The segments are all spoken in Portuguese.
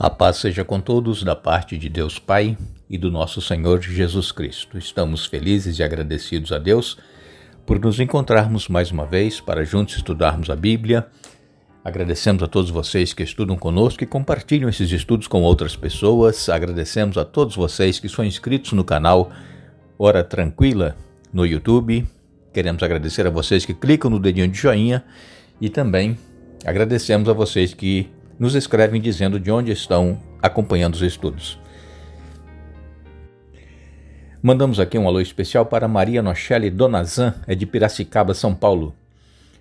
A paz seja com todos da parte de Deus Pai e do nosso Senhor Jesus Cristo. Estamos felizes e agradecidos a Deus por nos encontrarmos mais uma vez para juntos estudarmos a Bíblia. Agradecemos a todos vocês que estudam conosco e compartilham esses estudos com outras pessoas. Agradecemos a todos vocês que são inscritos no canal Hora Tranquila no YouTube. Queremos agradecer a vocês que clicam no dedinho de joinha e também agradecemos a vocês que nos escrevem dizendo de onde estão acompanhando os estudos. Mandamos aqui um alô especial para Maria Nochelle Donazan, é de Piracicaba, São Paulo.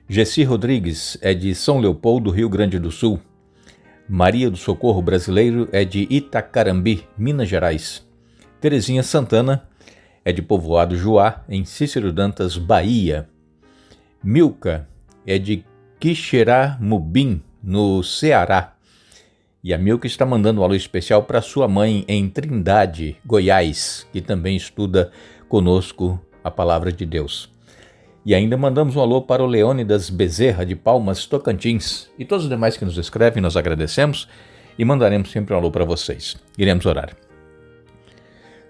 Gessi Rodrigues é de São Leopoldo, Rio Grande do Sul. Maria do Socorro Brasileiro é de Itacarambi, Minas Gerais. Terezinha Santana é de Povoado Juá, em Cícero Dantas, Bahia. Milka é de Quixeramobim, no Ceará. E a Milka está mandando um alô especial para sua mãe em Trindade, Goiás, que também estuda conosco a Palavra de Deus. E ainda mandamos um alô para o Leônidas Bezerra, de Palmas, Tocantins. E todos os demais que nos escrevem, nós agradecemos e mandaremos sempre um alô para vocês. Iremos orar.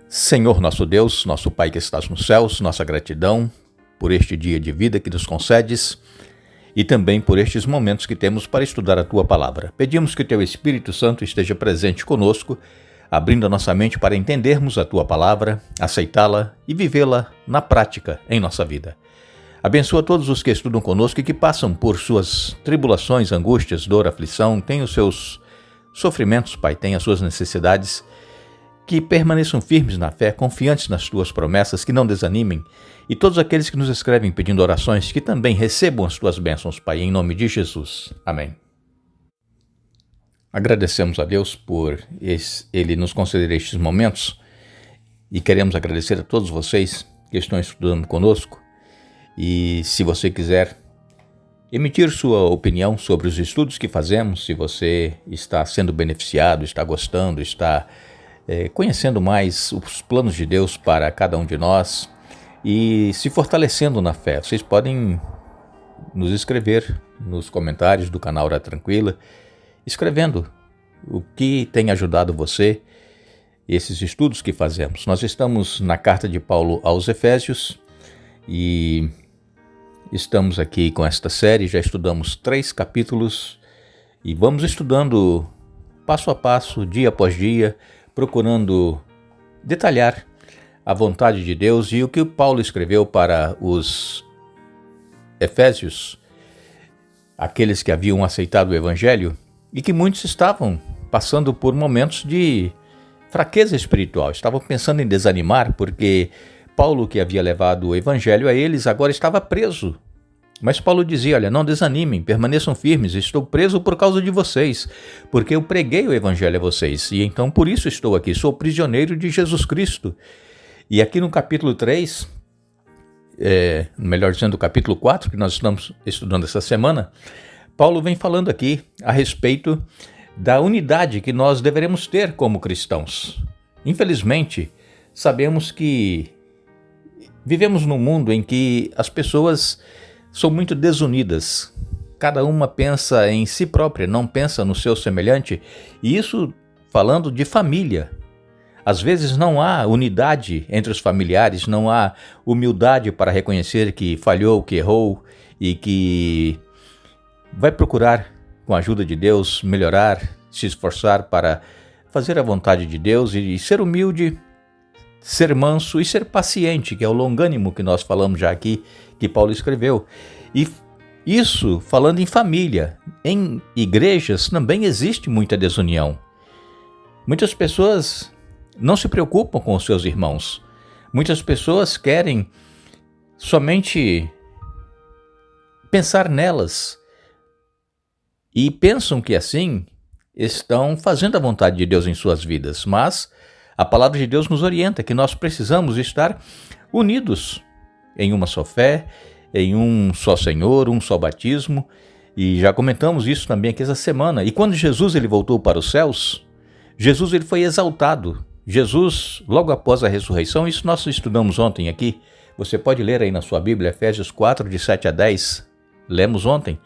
Senhor nosso Deus, nosso Pai que estás nos céus, nossa gratidão por este dia de vida que nos concedes e também por estes momentos que temos para estudar a Tua Palavra. Pedimos que Teu Espírito Santo esteja presente conosco, abrindo a nossa mente para entendermos a Tua Palavra, aceitá-la e vivê-la na prática em nossa vida. Abençoa todos os que estudam conosco e que passam por suas tribulações, angústias, dor, aflição, têm os seus sofrimentos, Pai, têm as suas necessidades, que permaneçam firmes na fé, confiantes nas Tuas promessas, que não desanimem, e todos aqueles que nos escrevem pedindo orações, que também recebam as Tuas bênçãos, Pai, em nome de Jesus. Amém. Agradecemos a Deus por Ele nos conceder estes momentos e queremos agradecer a todos vocês que estão estudando conosco. E se você quiser emitir sua opinião sobre os estudos que fazemos, se você está sendo beneficiado, está gostando, está conhecendo mais os planos de Deus para cada um de nós e se fortalecendo na fé, vocês podem nos escrever nos comentários do canal Hora Tranquila, escrevendo o que tem ajudado você, esses estudos que fazemos. Nós estamos na carta de Paulo aos Efésios e estamos aqui com esta série, já estudamos 3 capítulos e vamos estudando passo a passo, dia após dia, procurando detalhar a vontade de Deus e o que Paulo escreveu para os Efésios, aqueles que haviam aceitado o Evangelho e que muitos estavam passando por momentos de fraqueza espiritual, estavam pensando em desanimar porque Paulo, que havia levado o Evangelho a eles, agora estava preso. Mas Paulo dizia, olha, não desanimem, permaneçam firmes, estou preso por causa de vocês, porque eu preguei o Evangelho a vocês, e então por isso estou aqui, sou prisioneiro de Jesus Cristo. E aqui no capítulo 3, melhor dizendo, o capítulo 4, que nós estamos estudando essa semana, Paulo vem falando aqui a respeito da unidade que nós deveremos ter como cristãos. Infelizmente, sabemos que vivemos num mundo em que as pessoas são muito desunidas. Cada uma pensa em si própria, não pensa no seu semelhante. E isso falando de família. Às vezes não há unidade entre os familiares, não há humildade para reconhecer que falhou, que errou e que vai procurar, com a ajuda de Deus, melhorar, se esforçar para fazer a vontade de Deus e ser humilde, ser manso e ser paciente, que é o longânimo que nós falamos já aqui, que Paulo escreveu. E isso falando em família. Em igrejas também existe muita desunião. Muitas pessoas não se preocupam com os seus irmãos. Muitas pessoas querem somente pensar nelas e pensam que assim estão fazendo a vontade de Deus em suas vidas, mas a palavra de Deus nos orienta que nós precisamos estar unidos em uma só fé, em um só Senhor, um só batismo, e já comentamos isso também aqui essa semana. E quando Jesus ele voltou para os céus, Jesus ele foi exaltado. Jesus, logo após a ressurreição, isso nós estudamos ontem aqui, você pode ler aí na sua Bíblia, Efésios 4, de 7 a 10, lemos ontem.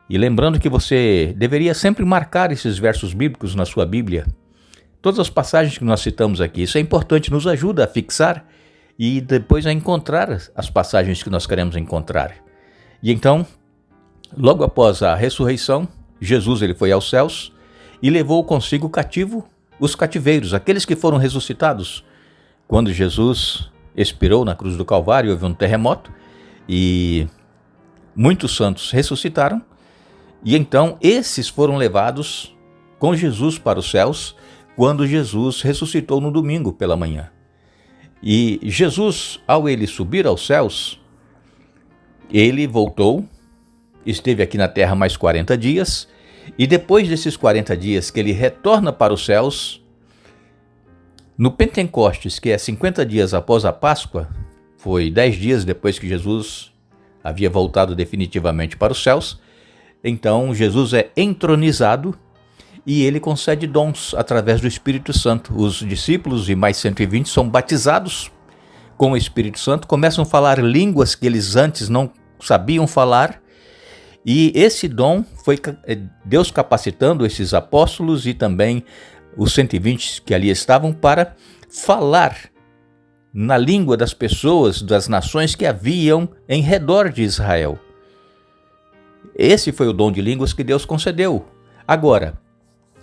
E lembrando que você deveria sempre marcar esses versos bíblicos na sua Bíblia. Todas as passagens que nós citamos aqui, isso é importante, nos ajuda a fixar e depois a encontrar as passagens que nós queremos encontrar. E então, logo após a ressurreição, Jesus ele foi aos céus e levou consigo cativo os cativeiros, aqueles que foram ressuscitados. Quando Jesus expirou na cruz do Calvário, houve um terremoto e muitos santos ressuscitaram. E então esses foram levados com Jesus para os céus, quando Jesus ressuscitou no domingo pela manhã. E Jesus, ao ele subir aos céus, ele voltou, esteve aqui na terra mais 40 dias, e depois desses 40 dias que ele retorna para os céus, no Pentecostes, que é 50 dias após a Páscoa, foi 10 dias depois que Jesus havia voltado definitivamente para os céus, então Jesus é entronizado e ele concede dons através do Espírito Santo. Os discípulos e mais 120 são batizados com o Espírito Santo, começam a falar línguas que eles antes não sabiam falar, e esse dom foi Deus capacitando esses apóstolos e também os 120 que ali estavam para falar na língua das pessoas, das nações que haviam em redor de Israel. Esse foi o dom de línguas que Deus concedeu. Agora,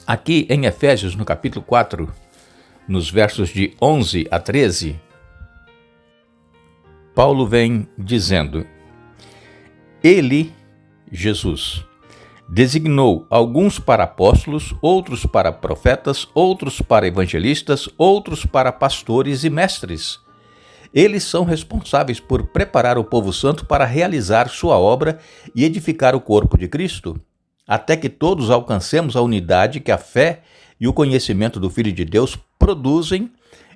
aqui em Efésios, no capítulo 4, nos versos de 11 a 13, Paulo vem dizendo: Ele, Jesus, designou alguns para apóstolos, outros para profetas, outros para evangelistas, outros para pastores e mestres. Eles são responsáveis por preparar o povo santo para realizar sua obra e edificar o corpo de Cristo, até que todos alcancemos a unidade que a fé e o conhecimento do Filho de Deus produzem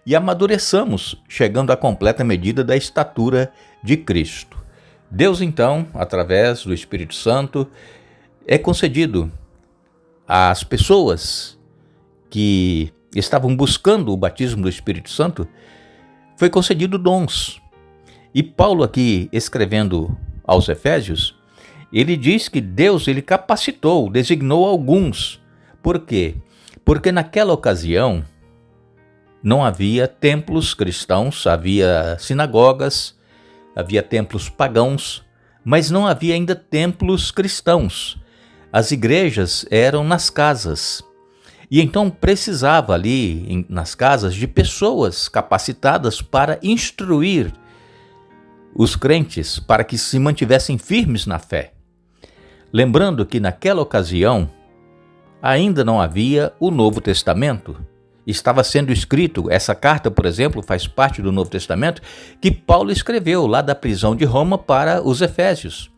e amadureçamos, chegando à completa medida da estatura de Cristo. Deus, então, através do Espírito Santo, é concedido às pessoas que estavam buscando o batismo do Espírito Santo, foi concedido dons. E Paulo aqui, escrevendo aos Efésios, ele diz que Deus ele capacitou, designou alguns. Por quê? Porque naquela ocasião não havia templos cristãos, havia sinagogas, havia templos pagãos, mas não havia ainda templos cristãos. As igrejas eram nas casas. E então precisava ali, nas casas, de pessoas capacitadas para instruir os crentes, para que se mantivessem firmes na fé. Lembrando que naquela ocasião ainda não havia o Novo Testamento. Estava sendo escrito, essa carta, por exemplo, faz parte do Novo Testamento, que Paulo escreveu lá da prisão de Roma para os Efésios.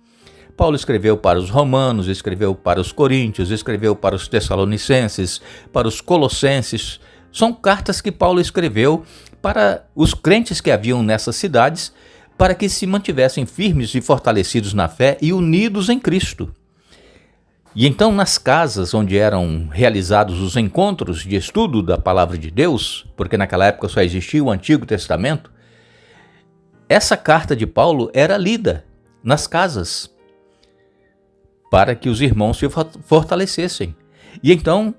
Paulo escreveu para os romanos, escreveu para os coríntios, escreveu para os tessalonicenses, para os colossenses. São cartas que Paulo escreveu para os crentes que haviam nessas cidades, para que se mantivessem firmes e fortalecidos na fé e unidos em Cristo. E então, nas casas onde eram realizados os encontros de estudo da Palavra de Deus, porque naquela época só existia o Antigo Testamento, essa carta de Paulo era lida nas casas, para que os irmãos se fortalecessem. E então,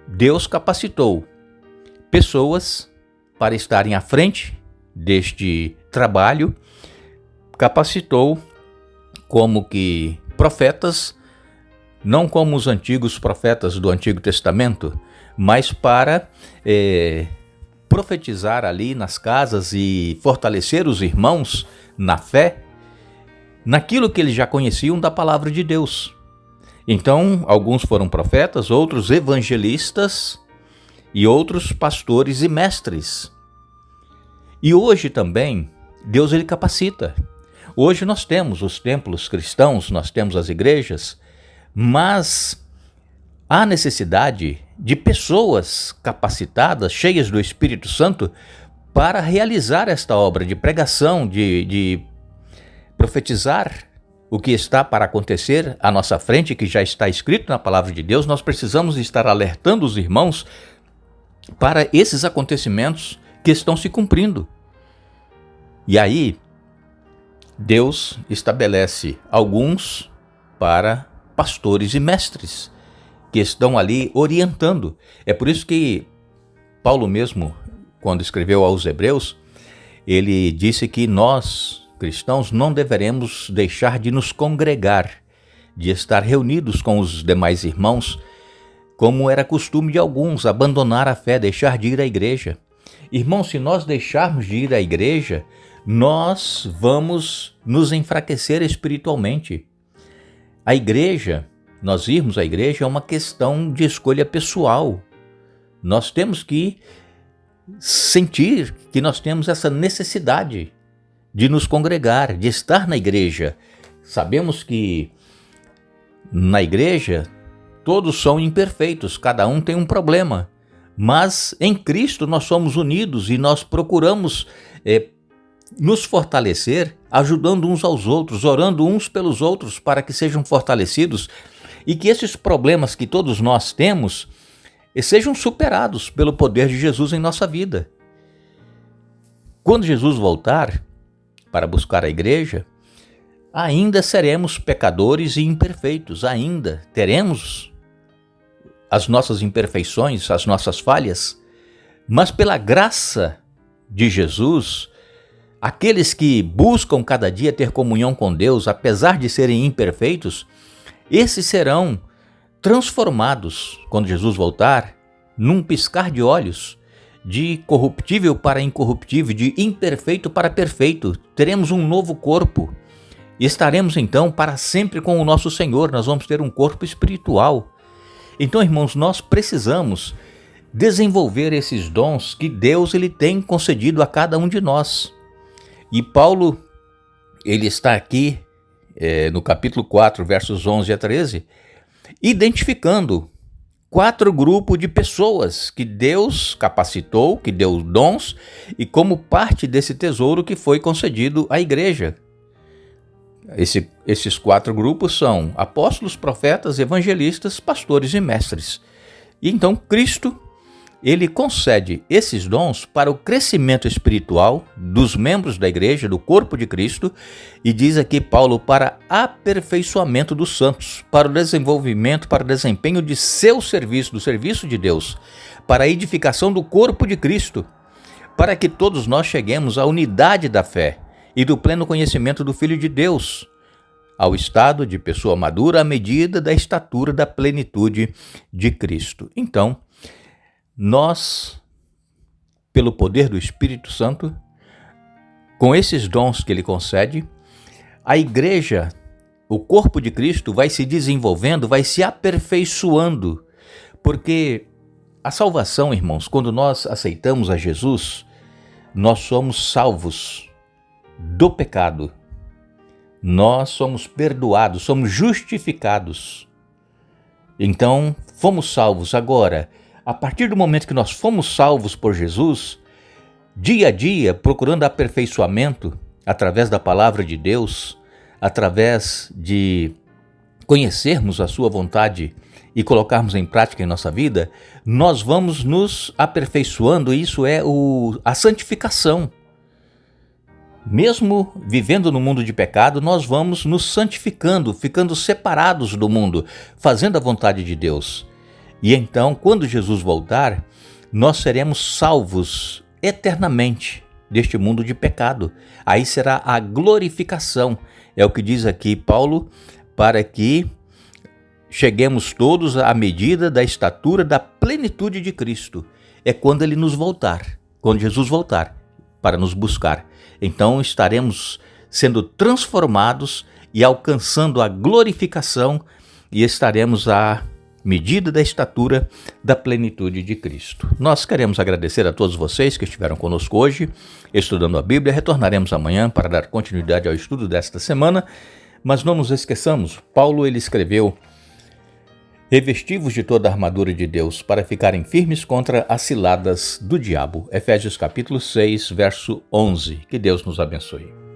Deus capacitou pessoas para estarem à frente deste trabalho, capacitou como que profetas, não como os antigos profetas do Antigo Testamento, mas para profetizar ali nas casas e fortalecer os irmãos na fé, naquilo que eles já conheciam da palavra de Deus. Então, alguns foram profetas, outros evangelistas e outros pastores e mestres. E hoje também, Deus ele capacita. Hoje nós temos os templos cristãos, nós temos as igrejas, mas há necessidade de pessoas capacitadas, cheias do Espírito Santo, para realizar esta obra de pregação, de profetizar o que está para acontecer à nossa frente, que já está escrito na palavra de Deus. Nós precisamos estar alertando os irmãos para esses acontecimentos que estão se cumprindo. E aí, Deus estabelece alguns para pastores e mestres que estão ali orientando. É por isso que Paulo mesmo, quando escreveu aos Hebreus, ele disse que nós, cristãos, não deveremos deixar de nos congregar, de estar reunidos com os demais irmãos, como era costume de alguns, abandonar a fé, deixar de ir à igreja. Irmãos, se nós deixarmos de ir à igreja, nós vamos nos enfraquecer espiritualmente. A igreja, nós irmos à igreja é uma questão de escolha pessoal. Nós temos que sentir que nós temos essa necessidade de nos congregar, de estar na igreja. Sabemos que na igreja todos são imperfeitos, cada um tem um problema, mas em Cristo nós somos unidos e nós procuramos nos fortalecer, ajudando uns aos outros, orando uns pelos outros para que sejam fortalecidos e que esses problemas que todos nós temos sejam superados pelo poder de Jesus em nossa vida. Quando Jesus voltar para buscar a igreja, ainda seremos pecadores e imperfeitos, ainda teremos as nossas imperfeições, as nossas falhas, mas pela graça de Jesus, aqueles que buscam cada dia ter comunhão com Deus, apesar de serem imperfeitos, esses serão transformados, quando Jesus voltar, num piscar de olhos, de corruptível para incorruptível, de imperfeito para perfeito. Teremos um novo corpo e estaremos então para sempre com o nosso Senhor. Nós vamos ter um corpo espiritual. Então, irmãos, nós precisamos desenvolver esses dons que Deus ele tem concedido a cada um de nós. E Paulo, ele está aqui no capítulo 4, versos 11 a 13, identificando 4 grupos de pessoas que Deus capacitou, que deu dons, e como parte desse tesouro que foi concedido à igreja. Esses 4 grupos são apóstolos, profetas, evangelistas, pastores e mestres. E então Cristo, ele concede esses dons para o crescimento espiritual dos membros da igreja, do corpo de Cristo, e diz aqui Paulo, para aperfeiçoamento dos santos, para o desenvolvimento, para o desempenho de seu serviço, do serviço de Deus, para a edificação do corpo de Cristo, para que todos nós cheguemos à unidade da fé e do pleno conhecimento do Filho de Deus, ao estado de pessoa madura à medida da estatura da plenitude de Cristo. Então, nós, pelo poder do Espírito Santo, com esses dons que ele concede, a igreja, o corpo de Cristo vai se desenvolvendo, vai se aperfeiçoando, porque a salvação, irmãos, quando nós aceitamos a Jesus, nós somos salvos do pecado, nós somos perdoados, somos justificados. Então, fomos salvos. Agora, a partir do momento que nós fomos salvos por Jesus, dia a dia, procurando aperfeiçoamento através da palavra de Deus, através de conhecermos a sua vontade e colocarmos em prática em nossa vida, nós vamos nos aperfeiçoando, e isso é a santificação. Mesmo vivendo no mundo de pecado, nós vamos nos santificando, ficando separados do mundo, fazendo a vontade de Deus. E então, quando Jesus voltar, nós seremos salvos eternamente deste mundo de pecado. Aí será a glorificação. É o que diz aqui Paulo, para que cheguemos todos à medida da estatura da plenitude de Cristo. É quando ele nos voltar, quando Jesus voltar para nos buscar. Então estaremos sendo transformados e alcançando a glorificação, e estaremos à medida da estatura da plenitude de Cristo. Nós queremos agradecer a todos vocês que estiveram conosco hoje, estudando a Bíblia. Retornaremos amanhã para dar continuidade ao estudo desta semana, mas não nos esqueçamos, Paulo ele escreveu: revestivos de toda a armadura de Deus, para ficarem firmes contra as ciladas do diabo. Efésios capítulo 6, verso 11. Que Deus nos abençoe.